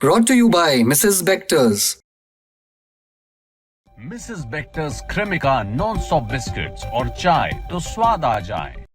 Brought to you by Mrs. Bectors. Mrs Bectors Cremica non stop biscuits और चाय तो स्वाद आ जाए।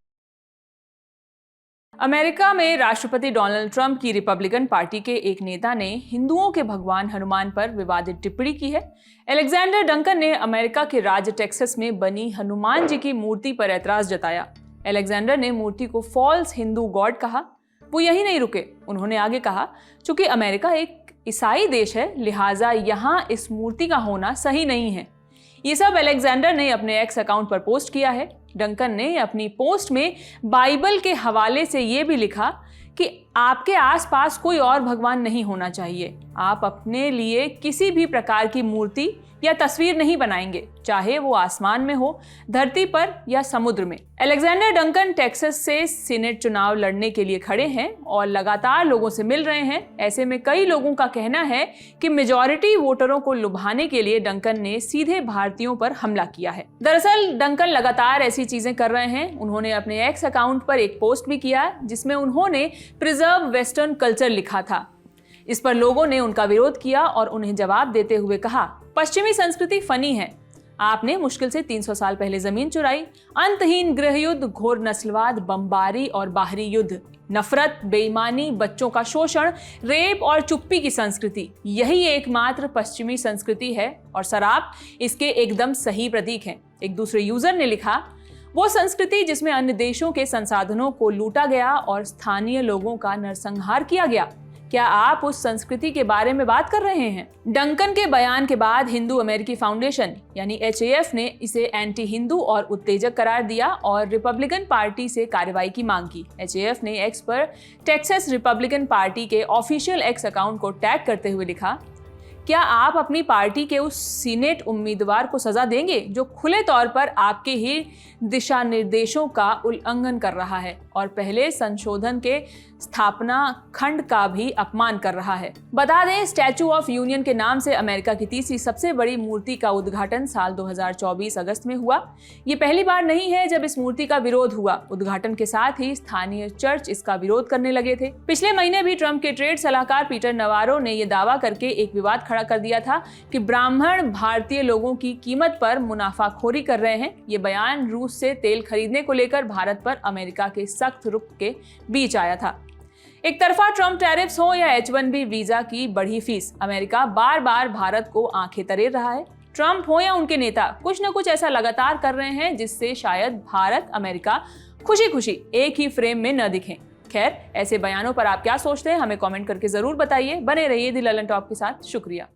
अमेरिका में राष्ट्रपति डोनाल्ड ट्रंप की रिपब्लिकन पार्टी के एक नेता ने हिंदुओं के भगवान हनुमान पर विवादित टिप्पणी की है। अलेक्जेंडर डंकन ने अमेरिका के राज्य टेक्सास में बनी हनुमान जी की मूर्ति पर ऐतराज जताया। अलेक्जेंडर ने मूर्ति को फॉल्स हिंदू गॉड कहा। वो यही नहीं रुके, उन्होंने आगे कहा, चूंकि अमेरिका एक ईसाई देश है, लिहाजा यहाँ इस मूर्ति का होना सही नहीं है। ये सब अलेक्जेंडर ने अपने एक्स अकाउंट पर पोस्ट किया है। डंकन ने अपनी पोस्ट में बाइबल के हवाले से ये भी लिखा कि आपके आसपास कोई और भगवान नहीं होना चाहिए। आप अपने लिए किसी भी प्रकार की मूर्ति या तस्वीर नहीं बनाएंगे, चाहे वो आसमान में हो, धरती पर या समुद्र में। अलेक्जेंडर डंकन टेक्सास से सीनेट चुनाव लड़ने के लिए खड़े हैं और लगातार लोगों से मिल रहे हैं। ऐसे में कई लोगों का कहना है कि मेजॉरिटी वोटरों को लुभाने के लिए डंकन ने सीधे भारतीयों पर हमला किया है। दरअसल डंकन लगातार ऐसी चीजें कर रहे हैं। उन्होंने अपने एक्स अकाउंट पर एक पोस्ट भी किया जिसमें उन्होंने प्रिजर्व वेस्टर्न कल्चर लिखा था। इस पर लोगों ने उनका विरोध किया और उन्हें जवाब देते हुए कहा, पश्चिमी संस्कृति फनी है। आपने मुश्किल से 300 साल पहले जमीन चुराई। अंतहीन गृह युद्ध, घोर नस्लवाद, बमबारी और बाहरी युद्ध, नफरत, बेईमानी, बच्चों का शोषण, रेप और चुप्पी की संस्कृति, यही एकमात्र पश्चिमी संस्कृति है और शराब इसके एकदम सही प्रतीक हैं। एक दूसरे यूजर ने लिखा, वो संस्कृति जिसमें अन्य देशों के संसाधनों को लूटा गया और स्थानीय लोगों का नरसंहार किया गया। क्या आप उस संस्कृति के बारे में बात कर रहे हैं? डंकन के बयान के बाद हिंदू अमेरिकी फाउंडेशन यानी HAF ने इसे एंटी हिंदू और उत्तेजक करार दिया और रिपब्लिकन पार्टी से कार्रवाई की मांग की। HAF ने एक्स पर टेक्सास रिपब्लिकन पार्टी के ऑफिशियल एक्स अकाउंट को टैग करते हुए लिखा, क्या आप अपनी पार्टी के उस सीनेट उम्मीदवार को सजा देंगे जो खुले तौर पर आपके ही दिशा निर्देशों का उल्लंघन कर रहा है और पहले संशोधन के स्थापना खंड का भी अपमान कर रहा है? बता दें, स्टैचू ऑफ यूनियन के नाम से अमेरिका की तीसरी सबसे बड़ी मूर्ति का उद्घाटन साल 2024 अगस्त में हुआ। ये पहली बार नहीं है जब इस मूर्ति का विरोध हुआ। उद्घाटन के साथ ही स्थानीय चर्च इसका विरोध करने लगे थे। पिछले महीने भी ट्रंप के ट्रेड सलाहकार पीटर नवारो ने यह दावा करके एक विवाद खड़ा कर दिया था कि ब्राह्मण भारतीय लोगों की कीमत पर मुनाफाखोरी कर रहे हैं। ये बयान रूस से तेल खरीदने को लेकर भारत पर अमेरिका के सख्त रुख के बीच आया था। एक तरफा ट्रंप टैरिफ्स हो या H-1B वीजा की बढ़ी फीस, अमेरिका बार बार भारत को आंखें तरेर रहा है। ट्रंप हो या उनके नेता कुछ न कुछ ऐसा लगातार कर रहे हैं जिससे शायद भारत अमेरिका खुशी खुशी एक ही फ्रेम में न दिखें। खैर, ऐसे बयानों पर आप क्या सोचते हैं, हमें कमेंट करके जरूर बताइए। बने रहिए द ललन टॉप के साथ। शुक्रिया।